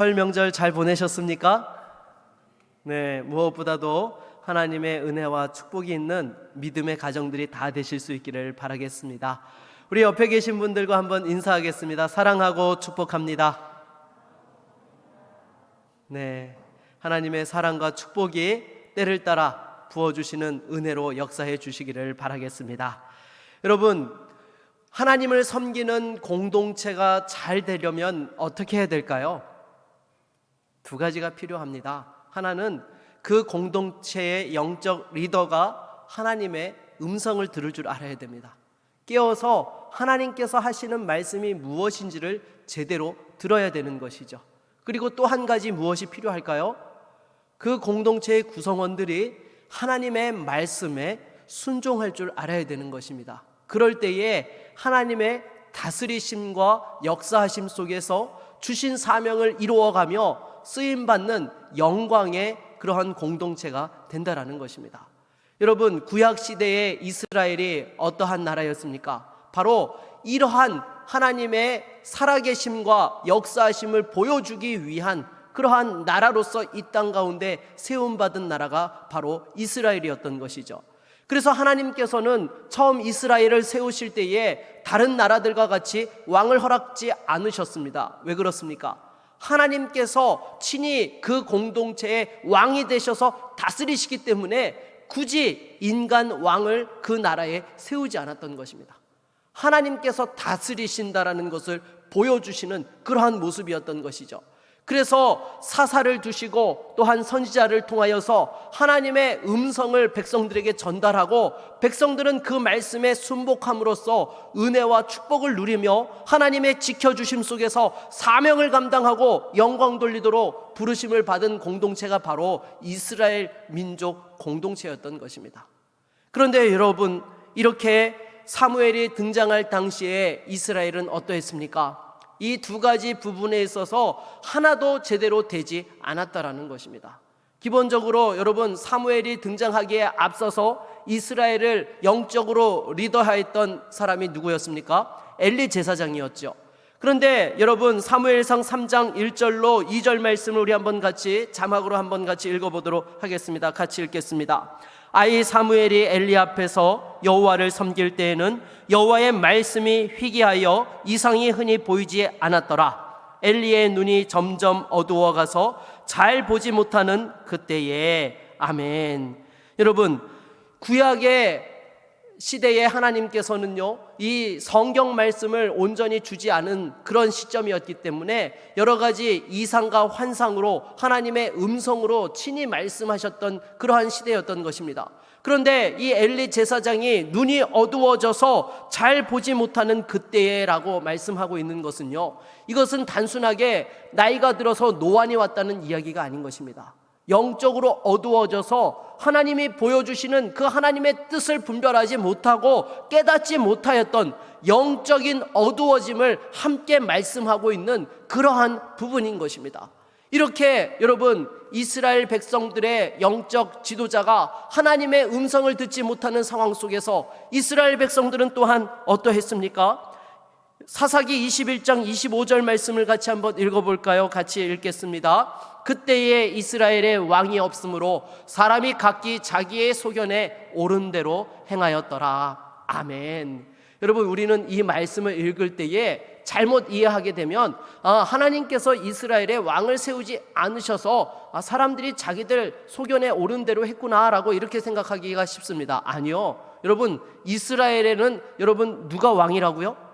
설 명절 잘 보내셨습니까? 네, 무엇보다도 하나님의 은혜와 축복이 있는 믿음의 가정들이 다 되실 수 있기를 바라겠습니다. 우리 옆에 계신 분들과 한번 인사하겠습니다. 사랑하고 축복합니다. 네, 하나님의 사랑과 축복이 때를 따라 부어주시는 은혜로 역사해 주시기를 바라겠습니다. 여러분, 하나님을 섬기는 공동체가 잘 되려면 어떻게 해야 될까요? 두 가지가 필요합니다. 하나는 그 공동체의 영적 리더가 하나님의 음성을 들을 줄 알아야 됩니다. 깨어서 하나님께서 하시는 말씀이 무엇인지를 제대로 들어야 되는 것이죠. 그리고 또 한 가지 무엇이 필요할까요? 그 공동체의 구성원들이 하나님의 말씀에 순종할 줄 알아야 되는 것입니다. 그럴 때에 하나님의 다스리심과 역사하심 속에서 주신 사명을 이루어가며 쓰임받는 영광의 그러한 공동체가 된다라는 것입니다. 여러분, 구약시대의 이스라엘이 어떠한 나라였습니까? 바로 이러한 하나님의 살아계심과 역사하심을 보여주기 위한 그러한 나라로서 이 땅 가운데 세움받은 나라가 바로 이스라엘이었던 것이죠. 그래서 하나님께서는 처음 이스라엘을 세우실 때에 다른 나라들과 같이 왕을 허락지 않으셨습니다. 왜 그렇습니까? 하나님께서 친히 그 공동체의 왕이 되셔서 다스리시기 때문에 굳이 인간 왕을 그 나라에 세우지 않았던 것입니다. 하나님께서 다스리신다라는 것을 보여주시는 그러한 모습이었던 것이죠. 그래서 사사를 두시고 또한 선지자를 통하여서 하나님의 음성을 백성들에게 전달하고 백성들은 그 말씀에 순복함으로써 은혜와 축복을 누리며 하나님의 지켜주심 속에서 사명을 감당하고 영광 돌리도록 부르심을 받은 공동체가 바로 이스라엘 민족 공동체였던 것입니다. 그런데 여러분, 이렇게 사무엘이 등장할 당시에 이스라엘은 어떠했습니까? 이 두 가지 부분에 있어서 하나도 제대로 되지 않았다라는 것입니다. 기본적으로 여러분, 사무엘이 등장하기에 앞서서 이스라엘을 영적으로 리더하였던 사람이 누구였습니까? 엘리 제사장이었죠. 그런데 여러분, 사무엘상 3장 1절로 2절 말씀을 우리 한번 같이 자막으로 한번 같이 읽어보도록 하겠습니다. 같이 읽겠습니다. 아이 사무엘이 엘리 앞에서 여호와를 섬길 때에는 여호와의 말씀이 희귀하여 이상이 흔히 보이지 않았더라. 엘리의 눈이 점점 어두워가서 잘 보지 못하는 그때에. 아멘. 여러분, 구약의 시대에 하나님께서는요, 이 성경 말씀을 온전히 주지 않은 그런 시점이었기 때문에 여러 가지 이상과 환상으로 하나님의 음성으로 친히 말씀하셨던 그러한 시대였던 것입니다. 그런데 이 엘리 제사장이 눈이 어두워져서 잘 보지 못하는 그때라고 말씀하고 있는 것은요, 이것은 단순하게 나이가 들어서 노안이 왔다는 이야기가 아닌 것입니다. 영적으로 어두워져서 하나님이 보여주시는 그 하나님의 뜻을 분별하지 못하고 깨닫지 못하였던 영적인 어두워짐을 함께 말씀하고 있는 그러한 부분인 것입니다. 이렇게 여러분, 이스라엘 백성들의 영적 지도자가 하나님의 음성을 듣지 못하는 상황 속에서 이스라엘 백성들은 또한 어떠했습니까? 사사기 21장 25절 말씀을 같이 한번 읽어볼까요? 같이 읽겠습니다. 그때에 이스라엘의 왕이 없으므로 사람이 각기 자기의 소견에 옳은 대로 행하였더라. 아멘. 여러분, 우리는 이 말씀을 읽을 때에 잘못 이해하게 되면 하나님께서 이스라엘의 왕을 세우지 않으셔서 사람들이 자기들 소견에 옳은 대로 했구나라고 이렇게 생각하기가 쉽습니다. 아니요. 여러분, 이스라엘에는 여러분 누가 왕이라고요?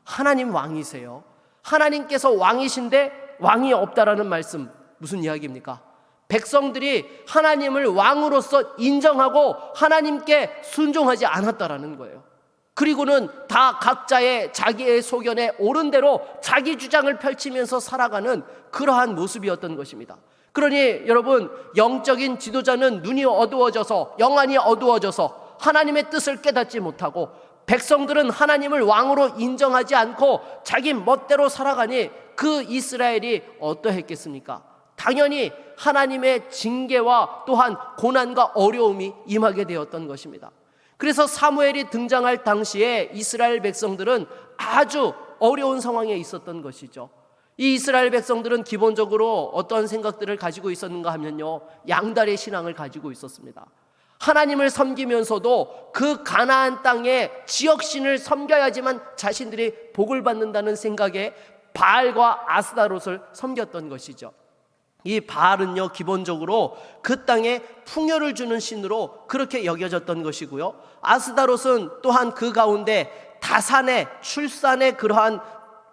하나님 왕이세요. 하나님께서 왕이신데 왕이 없다라는 말씀, 무슨 이야기입니까? 백성들이 하나님을 왕으로서 인정하고 하나님께 순종하지 않았다라는 거예요. 그리고는 다 각자의 자기의 소견에 옳은 대로 자기 주장을 펼치면서 살아가는 그러한 모습이었던 것입니다. 그러니 여러분, 영적인 지도자는 눈이 어두워져서, 영안이 어두워져서 하나님의 뜻을 깨닫지 못하고, 백성들은 하나님을 왕으로 인정하지 않고 자기 멋대로 살아가니 그 이스라엘이 어떠했겠습니까? 당연히 하나님의 징계와 또한 고난과 어려움이 임하게 되었던 것입니다. 그래서 사무엘이 등장할 당시에 이스라엘 백성들은 아주 어려운 상황에 있었던 것이죠. 이 이스라엘 백성들은 기본적으로 어떤 생각들을 가지고 있었는가 하면요, 양다리 신앙을 가지고 있었습니다. 하나님을 섬기면서도 그 가나안 땅의 지역신을 섬겨야지만 자신들이 복을 받는다는 생각에 바알과 아스다롯을 섬겼던 것이죠. 이 바알은요, 기본적으로 그 땅에 풍요를 주는 신으로 그렇게 여겨졌던 것이고요, 아스다롯은 또한 그 가운데 다산의 출산의 그러한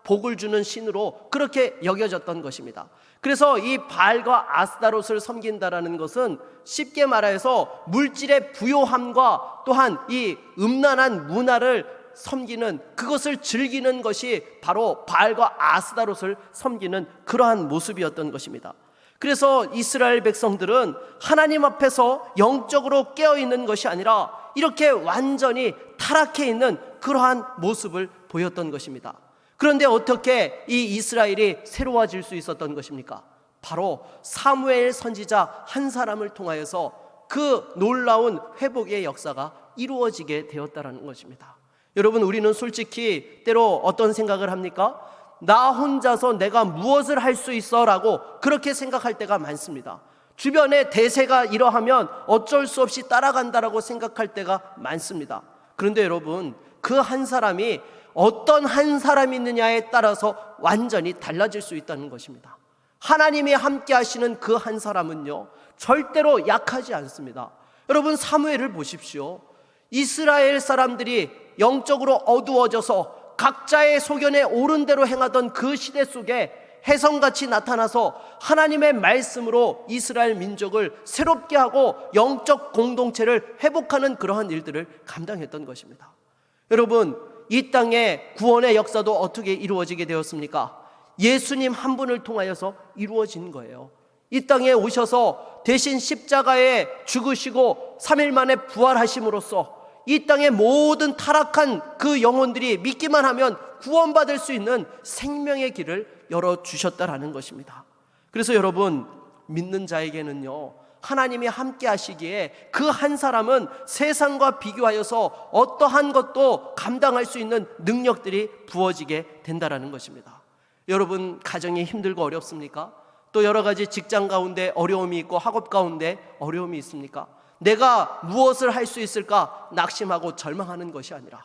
복을 주는 신으로 그렇게 여겨졌던 것입니다. 그래서 이 바알과 아스다롯을 섬긴다라는 것은 쉽게 말해서 물질의 부요함과 또한 이 음란한 문화를 섬기는, 그것을 즐기는 것이 바로 바알과 아스다롯을 섬기는 그러한 모습이었던 것입니다. 그래서 이스라엘 백성들은 하나님 앞에서 영적으로 깨어있는 것이 아니라 이렇게 완전히 타락해 있는 그러한 모습을 보였던 것입니다. 그런데 어떻게 이 이스라엘이 새로워질 수 있었던 것입니까? 바로 사무엘 선지자 한 사람을 통하여서 그 놀라운 회복의 역사가 이루어지게 되었다는 것입니다. 여러분, 우리는 솔직히 때로 어떤 생각을 합니까? 나 혼자서 내가 무엇을 할 수 있어 라고 그렇게 생각할 때가 많습니다. 주변에 대세가 이러하면 어쩔 수 없이 따라간다라고 생각할 때가 많습니다. 그런데 여러분, 그 한 사람이 어떤 한 사람이 있느냐에 따라서 완전히 달라질 수 있다는 것입니다. 하나님이 함께 하시는 그 한 사람은요, 절대로 약하지 않습니다. 여러분, 사무엘을 보십시오. 이스라엘 사람들이 영적으로 어두워져서 각자의 소견에 옳은 대로 행하던 그 시대 속에 혜성같이 나타나서 하나님의 말씀으로 이스라엘 민족을 새롭게 하고 영적 공동체를 회복하는 그러한 일들을 감당했던 것입니다. 여러분, 이 땅의 구원의 역사도 어떻게 이루어지게 되었습니까? 예수님 한 분을 통하여서 이루어진 거예요. 이 땅에 오셔서 대신 십자가에 죽으시고 3일 만에 부활하심으로써 이 땅의 모든 타락한 그 영혼들이 믿기만 하면 구원받을 수 있는 생명의 길을 열어주셨다라는 것입니다. 그래서 여러분, 믿는 자에게는요, 하나님이 함께 하시기에 그 한 사람은 세상과 비교하여서 어떠한 것도 감당할 수 있는 능력들이 부어지게 된다라는 것입니다. 여러분, 가정이 힘들고 어렵습니까? 또 여러 가지 직장 가운데 어려움이 있고 학업 가운데 어려움이 있습니까? 내가 무엇을 할 수 있을까 낙심하고 절망하는 것이 아니라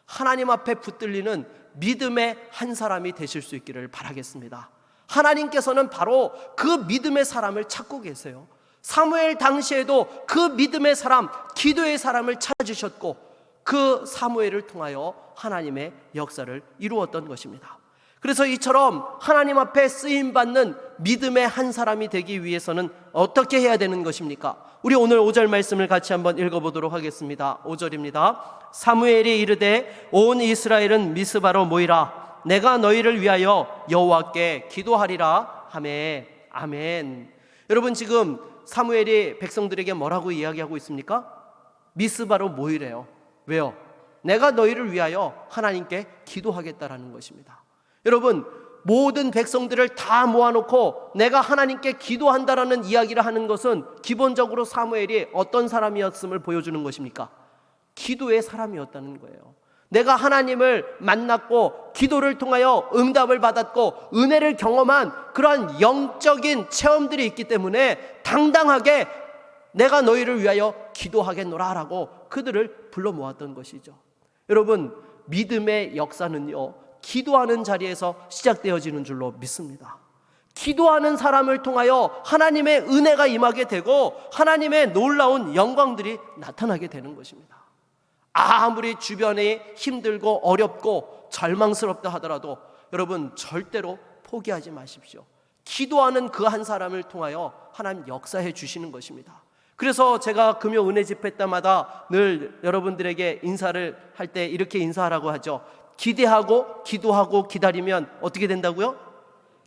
하나님 앞에 붙들리는 믿음의 한 사람이 되실 수 있기를 바라겠습니다. 하나님께서는 바로 그 믿음의 사람을 찾고 계세요. 사무엘 당시에도 그 믿음의 사람, 기도의 사람을 찾으셨고 그 사무엘을 통하여 하나님의 역사를 이루었던 것입니다. 그래서 이처럼 하나님 앞에 쓰임받는 믿음의 한 사람이 되기 위해서는 어떻게 해야 되는 것입니까? 우리 오늘 5절 말씀을 같이 한번 읽어보도록 하겠습니다. 5절입니다. 사무엘이 이르되 온 이스라엘은 미스바로 모이라. 내가 너희를 위하여 여호와께 기도하리라 하매. 아멘. 여러분, 지금 사무엘이 백성들에게 뭐라고 이야기하고 있습니까? 미스바로 모이래요. 왜요? 내가 너희를 위하여 하나님께 기도하겠다라는 것입니다. 여러분, 모든 백성들을 다 모아놓고 내가 하나님께 기도한다라는 이야기를 하는 것은 기본적으로 사무엘이 어떤 사람이었음을 보여주는 것입니까? 기도의 사람이었다는 거예요. 내가 하나님을 만났고 기도를 통하여 응답을 받았고 은혜를 경험한 그러한 영적인 체험들이 있기 때문에 당당하게 내가 너희를 위하여 기도하겠노라 라고 그들을 불러 모았던 것이죠. 여러분, 믿음의 역사는요, 기도하는 자리에서 시작되어지는 줄로 믿습니다. 기도하는 사람을 통하여 하나님의 은혜가 임하게 되고 하나님의 놀라운 영광들이 나타나게 되는 것입니다. 아무리 주변이 힘들고 어렵고 절망스럽다 하더라도 여러분, 절대로 포기하지 마십시오. 기도하는 그 한 사람을 통하여 하나님 역사해 주시는 것입니다. 그래서 제가 금요 은혜 집회 때마다 늘 여러분들에게 인사를 할 때 이렇게 인사하라고 하죠. 기대하고 기도하고 기다리면 어떻게 된다고요?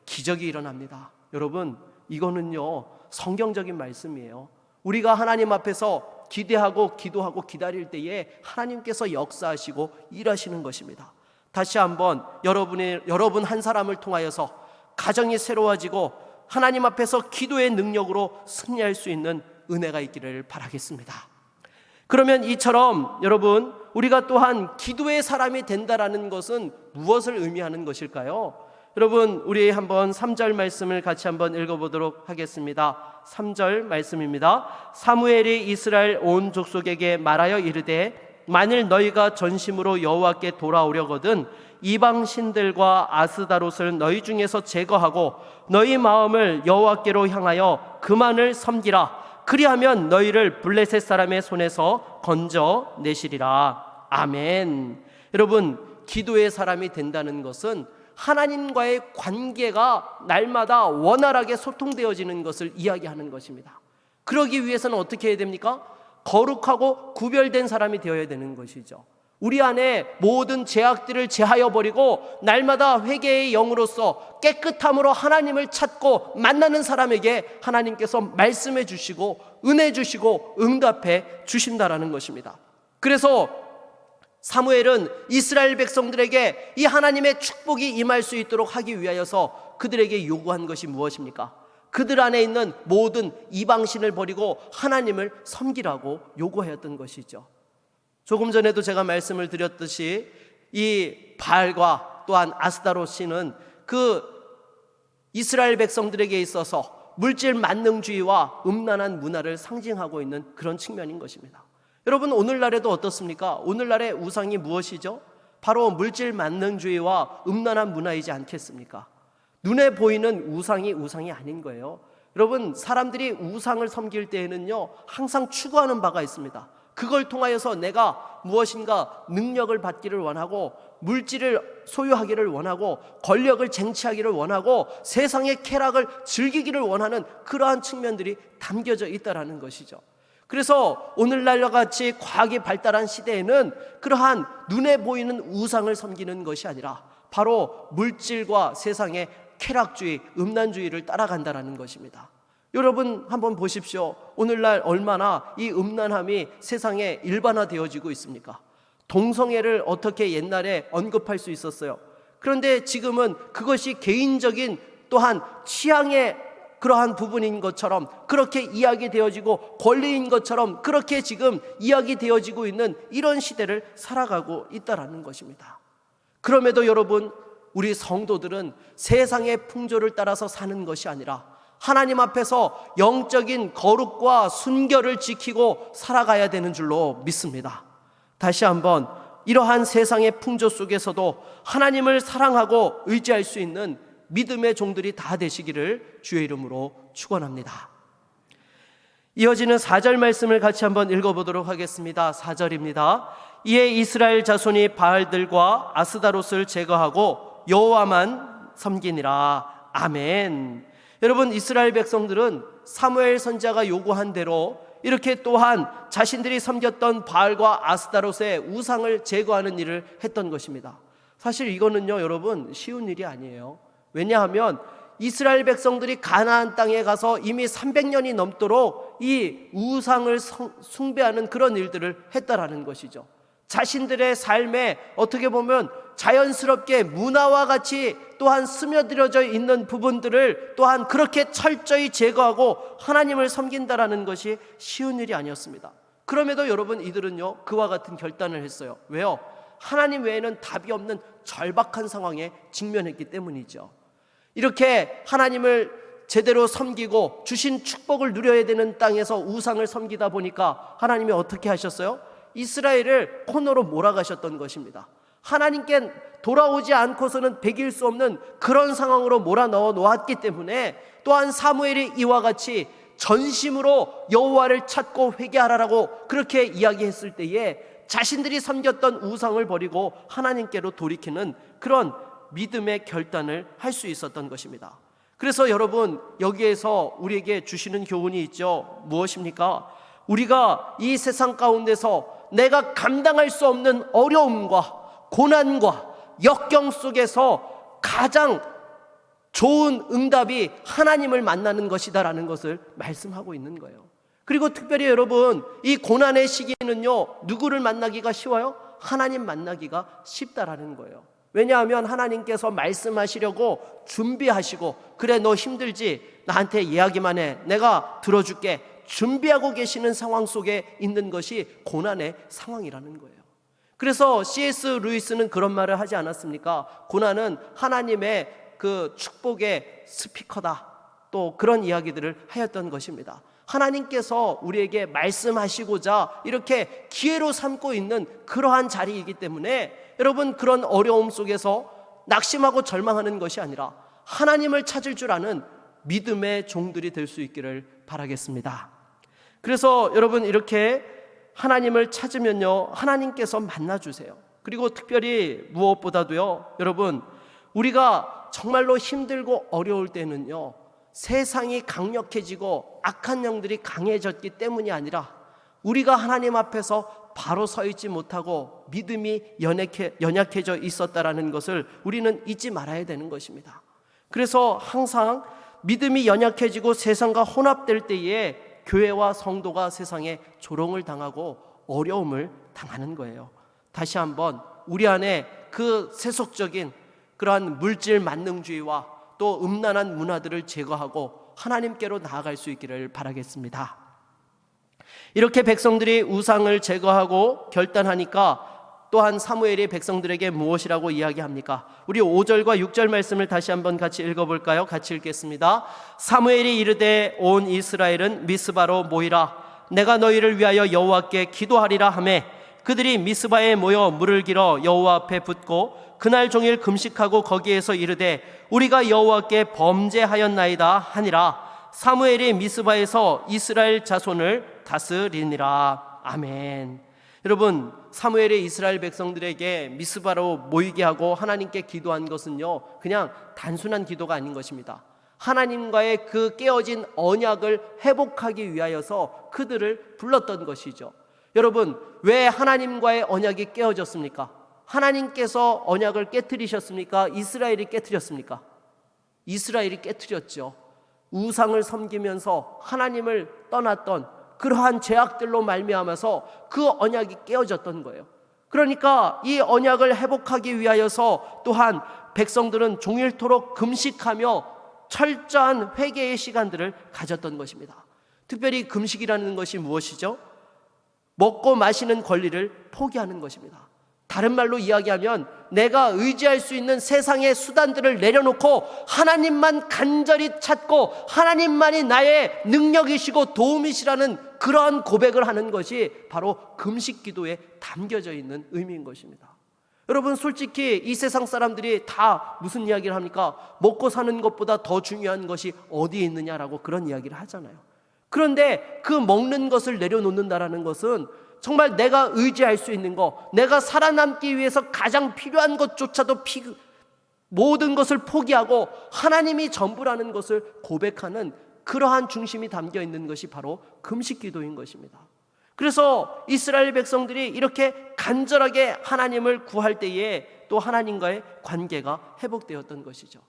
기적이 일어납니다. 여러분, 이거는요 성경적인 말씀이에요. 우리가 하나님 앞에서 기대하고 기도하고 기다릴 때에 하나님께서 역사하시고 일하시는 것입니다. 다시 한번 여러분 한 사람을 통하여서 가정이 새로워지고 하나님 앞에서 기도의 능력으로 승리할 수 있는 은혜가 있기를 바라겠습니다. 그러면 이처럼 여러분, 우리가 또한 기도의 사람이 된다라는 것은 무엇을 의미하는 것일까요? 여러분, 우리 한번 3절 말씀을 같이 한번 읽어보도록 하겠습니다. 3절 말씀입니다. 사무엘이 이스라엘 온 족속에게 말하여 이르되 만일 너희가 전심으로 여호와께 돌아오려거든 이방 신들과 아스다롯을 너희 중에서 제거하고 너희 마음을 여호와께로 향하여 그만을 섬기라. 그리하면 너희를 블레셋 사람의 손에서 건져내시리라. 아멘. 여러분, 기도의 사람이 된다는 것은 하나님과의 관계가 날마다 원활하게 소통되어지는 것을 이야기하는 것입니다. 그러기 위해서는 어떻게 해야 됩니까? 거룩하고 구별된 사람이 되어야 되는 것이죠. 우리 안에 모든 죄악들을 제하여 버리고 날마다 회개의 영으로서 깨끗함으로 하나님을 찾고 만나는 사람에게 하나님께서 말씀해 주시고 은혜 주시고 응답해 주신다라는 것입니다. 그래서 사무엘은 이스라엘 백성들에게 이 하나님의 축복이 임할 수 있도록 하기 위하여서 그들에게 요구한 것이 무엇입니까? 그들 안에 있는 모든 이방신을 버리고 하나님을 섬기라고 요구하였던 것이죠. 조금 전에도 제가 말씀을 드렸듯이 이 바알과 또한 아스다롯신은 그 이스라엘 백성들에게 있어서 물질 만능주의와 음란한 문화를 상징하고 있는 그런 측면인 것입니다. 여러분, 오늘날에도 어떻습니까? 오늘날의 우상이 무엇이죠? 바로 물질 만능주의와 음란한 문화이지 않겠습니까? 눈에 보이는 우상이 아닌 거예요. 여러분, 사람들이 우상을 섬길 때에는요 항상 추구하는 바가 있습니다. 그걸 통하여서 내가 무엇인가 능력을 받기를 원하고 물질을 소유하기를 원하고 권력을 쟁취하기를 원하고 세상의 쾌락을 즐기기를 원하는 그러한 측면들이 담겨져 있다는 것이죠. 그래서 오늘날과 같이 과학이 발달한 시대에는 그러한 눈에 보이는 우상을 섬기는 것이 아니라 바로 물질과 세상의 쾌락주의, 음란주의를 따라간다는 것입니다. 여러분 한번 보십시오. 오늘날 얼마나 이 음란함이 세상에 일반화되어지고 있습니까? 동성애를 어떻게 옛날에 언급할 수 있었어요. 그런데 지금은 그것이 개인적인 또한 취향의 그러한 부분인 것처럼 그렇게 이야기되어지고 권리인 것처럼 그렇게 지금 이야기되어지고 있는 이런 시대를 살아가고 있다는 것입니다. 그럼에도 여러분, 우리 성도들은 세상의 풍조를 따라서 사는 것이 아니라 하나님 앞에서 영적인 거룩과 순결을 지키고 살아가야 되는 줄로 믿습니다. 다시 한번 이러한 세상의 풍조 속에서도 하나님을 사랑하고 의지할 수 있는 믿음의 종들이 다 되시기를 주의 이름으로 축원합니다. 이어지는 4절 말씀을 같이 한번 읽어보도록 하겠습니다. 4절입니다. 이에 이스라엘 자손이 바알들과 아스다롯을 제거하고 여호와만 섬기니라. 아멘. 여러분, 이스라엘 백성들은 사무엘 선지자가 요구한 대로 이렇게 또한 자신들이 섬겼던 바알과 아스다롯의 우상을 제거하는 일을 했던 것입니다. 사실 이거는요 여러분 쉬운 일이 아니에요. 왜냐하면 이스라엘 백성들이 가나안 땅에 가서 이미 300년이 넘도록 이 우상을 숭배하는 그런 일들을 했다라는 것이죠. 자신들의 삶에 어떻게 보면 자연스럽게 문화와 같이 또한 스며들어져 있는 부분들을 또한 그렇게 철저히 제거하고 하나님을 섬긴다라는 것이 쉬운 일이 아니었습니다. 그럼에도 여러분, 이들은요 그와 같은 결단을 했어요. 왜요? 하나님 외에는 답이 없는 절박한 상황에 직면했기 때문이죠. 이렇게 하나님을 제대로 섬기고 주신 축복을 누려야 되는 땅에서 우상을 섬기다 보니까 하나님이 어떻게 하셨어요? 이스라엘을 코너로 몰아가셨던 것입니다. 하나님께 돌아오지 않고서는 배길 수 없는 그런 상황으로 몰아넣어 놓았기 때문에 또한 사무엘이 이와 같이 전심으로 여호와를 찾고 회개하라라고 그렇게 이야기했을 때에 자신들이 섬겼던 우상을 버리고 하나님께로 돌이키는 그런 믿음의 결단을 할 수 있었던 것입니다. 그래서 여러분, 여기에서 우리에게 주시는 교훈이 있죠. 무엇입니까? 우리가 이 세상 가운데서 내가 감당할 수 없는 어려움과 고난과 역경 속에서 가장 좋은 응답이 하나님을 만나는 것이다라는 것을 말씀하고 있는 거예요. 그리고 특별히 여러분, 이 고난의 시기는요 누구를 만나기가 쉬워요? 하나님 만나기가 쉽다라는 거예요. 왜냐하면 하나님께서 말씀하시려고 준비하시고, 그래 너 힘들지? 나한테 이야기만 해, 내가 들어줄게, 준비하고 계시는 상황 속에 있는 것이 고난의 상황이라는 거예요. 그래서 C.S. 루이스는 그런 말을 하지 않았습니까? 고난은 하나님의 그 축복의 스피커다, 또 그런 이야기들을 하였던 것입니다. 하나님께서 우리에게 말씀하시고자 이렇게 기회로 삼고 있는 그러한 자리이기 때문에 여러분, 그런 어려움 속에서 낙심하고 절망하는 것이 아니라 하나님을 찾을 줄 아는 믿음의 종들이 될 수 있기를 바라겠습니다. 그래서 여러분, 이렇게 하나님을 찾으면요, 하나님께서 만나주세요. 그리고 특별히 무엇보다도요, 여러분, 우리가 정말로 힘들고 어려울 때는요, 세상이 강력해지고 악한 영들이 강해졌기 때문이 아니라 우리가 하나님 앞에서 바로 서 있지 못하고 믿음이 연약해져 있었다라는 것을 우리는 잊지 말아야 되는 것입니다. 그래서 항상 믿음이 연약해지고 세상과 혼합될 때에 교회와 성도가 세상에 조롱을 당하고 어려움을 당하는 거예요. 다시 한번 우리 안에 그 세속적인 그러한 물질 만능주의와 또 음란한 문화들을 제거하고 하나님께로 나아갈 수 있기를 바라겠습니다. 이렇게 백성들이 우상을 제거하고 결단하니까 또한 사무엘이 백성들에게 무엇이라고 이야기합니까? 우리 5절과 6절 말씀을 다시 한번 같이 읽어볼까요? 같이 읽겠습니다. 사무엘이 이르되 온 이스라엘은 미스바로 모이라. 내가 너희를 위하여 여호와께 기도하리라 하매 그들이 미스바에 모여 물을 길어 여호와 앞에 붓고 그날 종일 금식하고 거기에서 이르되 우리가 여호와께 범죄하였나이다 하니라. 사무엘이 미스바에서 이스라엘 자손을 다스리니라. 아멘. 여러분, 사무엘이 이스라엘 백성들에게 미스바로 모이게 하고 하나님께 기도한 것은요, 그냥 단순한 기도가 아닌 것입니다. 하나님과의 그 깨어진 언약을 회복하기 위하여서 그들을 불렀던 것이죠. 여러분, 왜 하나님과의 언약이 깨어졌습니까? 하나님께서 언약을 깨트리셨습니까? 이스라엘이 깨트렸습니까? 이스라엘이 깨트렸죠. 우상을 섬기면서 하나님을 떠났던 그러한 죄악들로 말미암아서 그 언약이 깨어졌던 거예요. 그러니까 이 언약을 회복하기 위하여서 또한 백성들은 종일토록 금식하며 철저한 회개의 시간들을 가졌던 것입니다. 특별히 금식이라는 것이 무엇이죠? 먹고 마시는 권리를 포기하는 것입니다. 다른 말로 이야기하면 내가 의지할 수 있는 세상의 수단들을 내려놓고 하나님만 간절히 찾고 하나님만이 나의 능력이시고 도움이시라는 그러한 고백을 하는 것이 바로 금식 기도에 담겨져 있는 의미인 것입니다. 여러분, 솔직히 이 세상 사람들이 다 무슨 이야기를 합니까? 먹고 사는 것보다 더 중요한 것이 어디에 있느냐라고 그런 이야기를 하잖아요. 그런데 그 먹는 것을 내려놓는다라는 것은 정말 내가 의지할 수 있는 것, 내가 살아남기 위해서 가장 필요한 것조차도 모든 것을 포기하고 하나님이 전부라는 것을 고백하는 그러한 중심이 담겨 있는 것이 바로 금식 기도인 것입니다. 그래서 이스라엘 백성들이 이렇게 간절하게 하나님을 구할 때에 또 하나님과의 관계가 회복되었던 것이죠.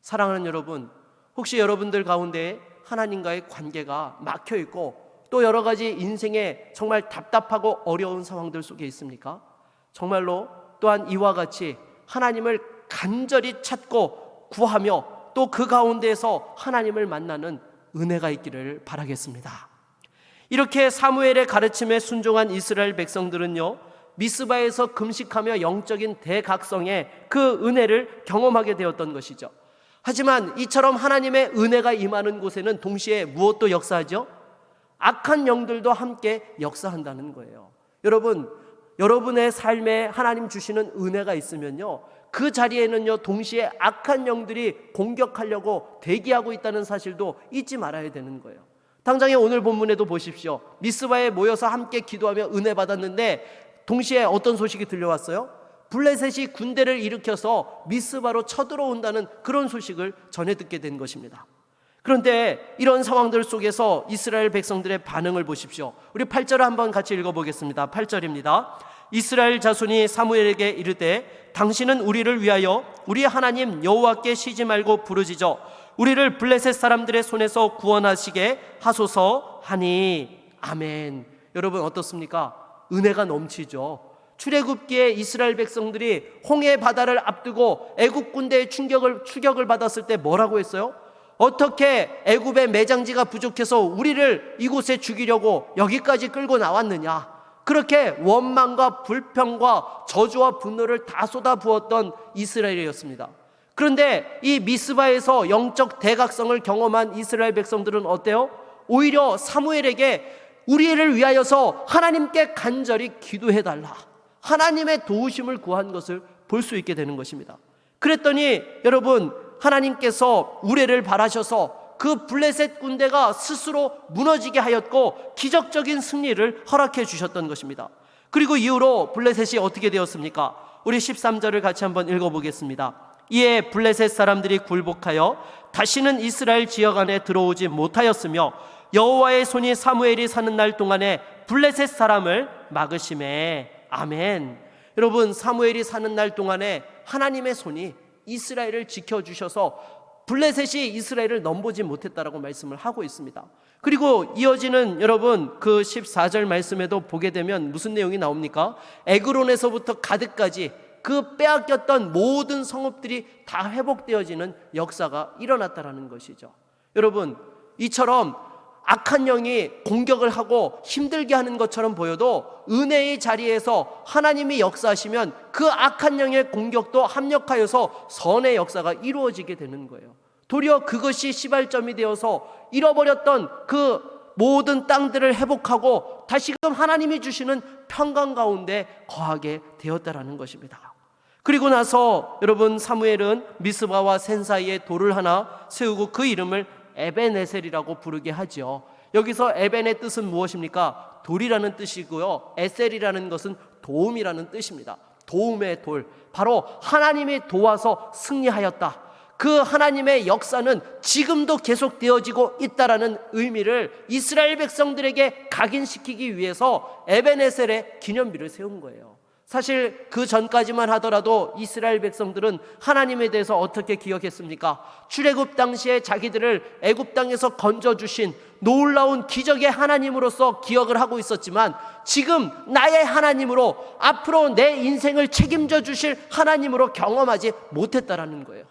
사랑하는 여러분, 혹시 여러분들 가운데 하나님과의 관계가 막혀 있고 또 여러 가지 인생에 정말 답답하고 어려운 상황들 속에 있습니까? 정말로 또한 이와 같이 하나님을 간절히 찾고 구하며 또 그 가운데에서 하나님을 만나는 은혜가 있기를 바라겠습니다. 이렇게 사무엘의 가르침에 순종한 이스라엘 백성들은요, 미스바에서 금식하며 영적인 대각성의 그 은혜를 경험하게 되었던 것이죠. 하지만 이처럼 하나님의 은혜가 임하는 곳에는 동시에 무엇도 역사하죠? 악한 영들도 함께 역사한다는 거예요. 여러분, 여러분의 삶에 하나님 주시는 은혜가 있으면요, 그 자리에는요 동시에 악한 영들이 공격하려고 대기하고 있다는 사실도 잊지 말아야 되는 거예요. 당장에 오늘 본문에도 보십시오. 미스바에 모여서 함께 기도하며 은혜 받았는데 동시에 어떤 소식이 들려왔어요? 블레셋이 군대를 일으켜서 미스바로 쳐들어온다는 그런 소식을 전해 듣게 된 것입니다. 그런데 이런 상황들 속에서 이스라엘 백성들의 반응을 보십시오. 우리 8절을 한번 같이 읽어보겠습니다. 8절입니다. 이스라엘 자손이 사무엘에게 이르되 당신은 우리를 위하여 우리 하나님 여호와께 쉬지 말고 부르짖어 우리를 블레셋 사람들의 손에서 구원하시게 하소서 하니. 아멘. 여러분, 어떻습니까? 은혜가 넘치죠. 출애굽기에 이스라엘 백성들이 홍해 바다를 앞두고 애굽 군대의 추격을 받았을 때 뭐라고 했어요? 어떻게 애굽의 매장지가 부족해서 우리를 이곳에 죽이려고 여기까지 끌고 나왔느냐? 그렇게 원망과 불평과 저주와 분노를 다 쏟아부었던 이스라엘이었습니다. 그런데 이 미스바에서 영적 대각성을 경험한 이스라엘 백성들은 어때요? 오히려 사무엘에게 우리를 위하여서 하나님께 간절히 기도해달라, 하나님의 도우심을 구한 것을 볼 수 있게 되는 것입니다. 그랬더니 여러분, 하나님께서 우레를 바라셔서 그 블레셋 군대가 스스로 무너지게 하였고 기적적인 승리를 허락해 주셨던 것입니다. 그리고 이후로 블레셋이 어떻게 되었습니까? 우리 13절을 같이 한번 읽어보겠습니다. 이에 블레셋 사람들이 굴복하여 다시는 이스라엘 지역 안에 들어오지 못하였으며 여호와의 손이 사무엘이 사는 날 동안에 블레셋 사람을 막으심에. 아멘. 여러분, 사무엘이 사는 날 동안에 하나님의 손이 이스라엘을 지켜주셔서 블레셋이 이스라엘을 넘보지 못했다라고 말씀을 하고 있습니다. 그리고 이어지는 여러분 그 14절 말씀에도 보게 되면 무슨 내용이 나옵니까? 에그론에서부터 가드까지 그 빼앗겼던 모든 성읍들이 다 회복되어지는 역사가 일어났다라는 것이죠. 여러분, 이처럼 악한 영이 공격을 하고 힘들게 하는 것처럼 보여도 은혜의 자리에서 하나님이 역사하시면 그 악한 영의 공격도 합력하여서 선의 역사가 이루어지게 되는 거예요. 도리어 그것이 시발점이 되어서 잃어버렸던 그 모든 땅들을 회복하고 다시금 하나님이 주시는 평강 가운데 거하게 되었다라는 것입니다. 그리고 나서 여러분, 사무엘은 미스바와 센 사이에 돌을 하나 세우고 그 이름을 에벤에셀이라고 부르게 하죠. 여기서 에벤의 뜻은 무엇입니까? 돌이라는 뜻이고요, 에셀이라는 것은 도움이라는 뜻입니다. 도움의 돌, 바로 하나님이 도와서 승리하였다, 그 하나님의 역사는 지금도 계속되어지고 있다라는 의미를 이스라엘 백성들에게 각인시키기 위해서 에벤에셀의 기념비를 세운 거예요. 사실 그 전까지만 하더라도 이스라엘 백성들은 하나님에 대해서 어떻게 기억했습니까? 출애굽 당시에 자기들을 애굽 땅에서 건져주신 놀라운 기적의 하나님으로서 기억을 하고 있었지만, 지금 나의 하나님으로, 앞으로 내 인생을 책임져 주실 하나님으로 경험하지 못했다라는 거예요.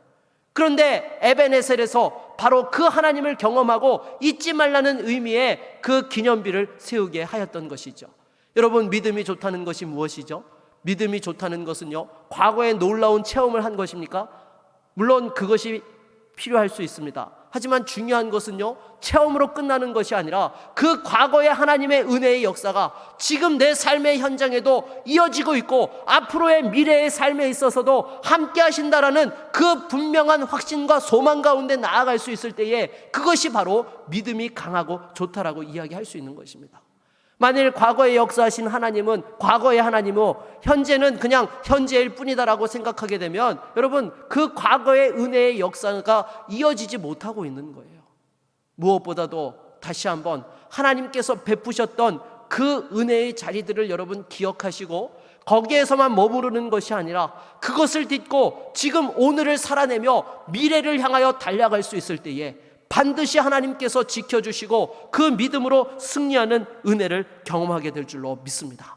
그런데 에벤에셀에서 바로 그 하나님을 경험하고 잊지 말라는 의미의 그 기념비를 세우게 하였던 것이죠. 여러분, 믿음이 좋다는 것이 무엇이죠? 믿음이 좋다는 것은요, 과거에 놀라운 체험을 한 것입니까? 물론 그것이 필요할 수 있습니다. 하지만 중요한 것은요, 체험으로 끝나는 것이 아니라 그 과거의 하나님의 은혜의 역사가 지금 내 삶의 현장에도 이어지고 있고 앞으로의 미래의 삶에 있어서도 함께 하신다라는 그 분명한 확신과 소망 가운데 나아갈 수 있을 때에 그것이 바로 믿음이 강하고 좋다라고 이야기할 수 있는 것입니다. 만일 과거에 역사하신 하나님은 과거의 하나님이고 현재는 그냥 현재일 뿐이다라고 생각하게 되면 여러분, 그 과거의 은혜의 역사가 이어지지 못하고 있는 거예요. 무엇보다도 다시 한번 하나님께서 베푸셨던 그 은혜의 자리들을 여러분 기억하시고 거기에서만 머무르는 것이 아니라 그것을 딛고 지금 오늘을 살아내며 미래를 향하여 달려갈 수 있을 때에 반드시 하나님께서 지켜주시고 그 믿음으로 승리하는 은혜를 경험하게 될 줄로 믿습니다.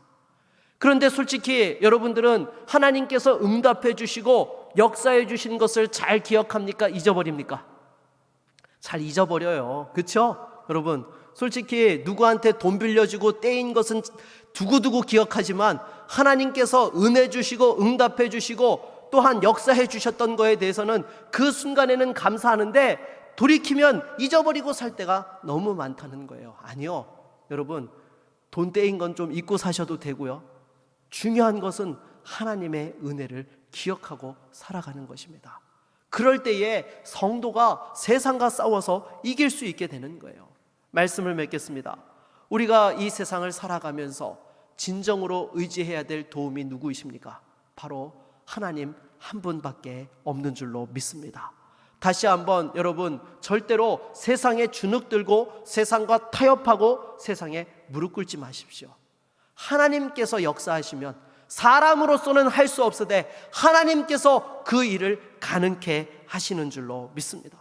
그런데 솔직히 여러분들은 하나님께서 응답해 주시고 역사해 주신 것을 잘 기억합니까? 잊어버립니까? 잘 잊어버려요. 그렇죠? 여러분, 솔직히 누구한테 돈 빌려주고 떼인 것은 두고두고 기억하지만 하나님께서 은혜 주시고 응답해 주시고 또한 역사해 주셨던 거에 대해서는 그 순간에는 감사하는데 돌이키면 잊어버리고 살 때가 너무 많다는 거예요. 아니요, 여러분, 돈 떼인 건 좀 잊고 사셔도 되고요, 중요한 것은 하나님의 은혜를 기억하고 살아가는 것입니다. 그럴 때에 성도가 세상과 싸워서 이길 수 있게 되는 거예요. 말씀을 맺겠습니다. 우리가 이 세상을 살아가면서 진정으로 의지해야 될 도움이 누구이십니까? 바로 하나님 한 분밖에 없는 줄로 믿습니다. 다시 한번 여러분, 절대로 세상에 주눅 들고 세상과 타협하고 세상에 무릎 꿇지 마십시오. 하나님께서 역사하시면 사람으로서는 할 수 없으되 하나님께서 그 일을 가능케 하시는 줄로 믿습니다.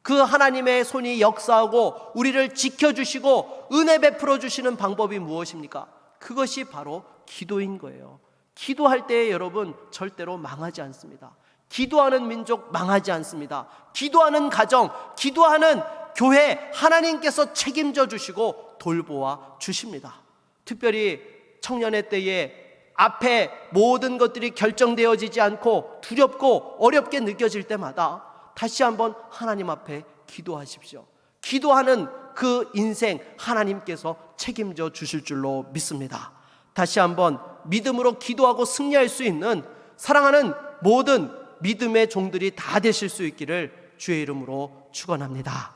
그 하나님의 손이 역사하고 우리를 지켜주시고 은혜 베풀어 주시는 방법이 무엇입니까? 그것이 바로 기도인 거예요. 기도할 때에 여러분, 절대로 망하지 않습니다. 기도하는 민족 망하지 않습니다. 기도하는 가정, 기도하는 교회, 하나님께서 책임져 주시고 돌보아 주십니다. 특별히 청년의 때에 앞에 모든 것들이 결정되어지지 않고 두렵고 어렵게 느껴질 때마다 다시 한번 하나님 앞에 기도하십시오. 기도하는 그 인생 하나님께서 책임져 주실 줄로 믿습니다. 다시 한번 믿음으로 기도하고 승리할 수 있는 사랑하는 모든 믿음의 종들이 다 되실 수 있기를 주의 이름으로 축원합니다.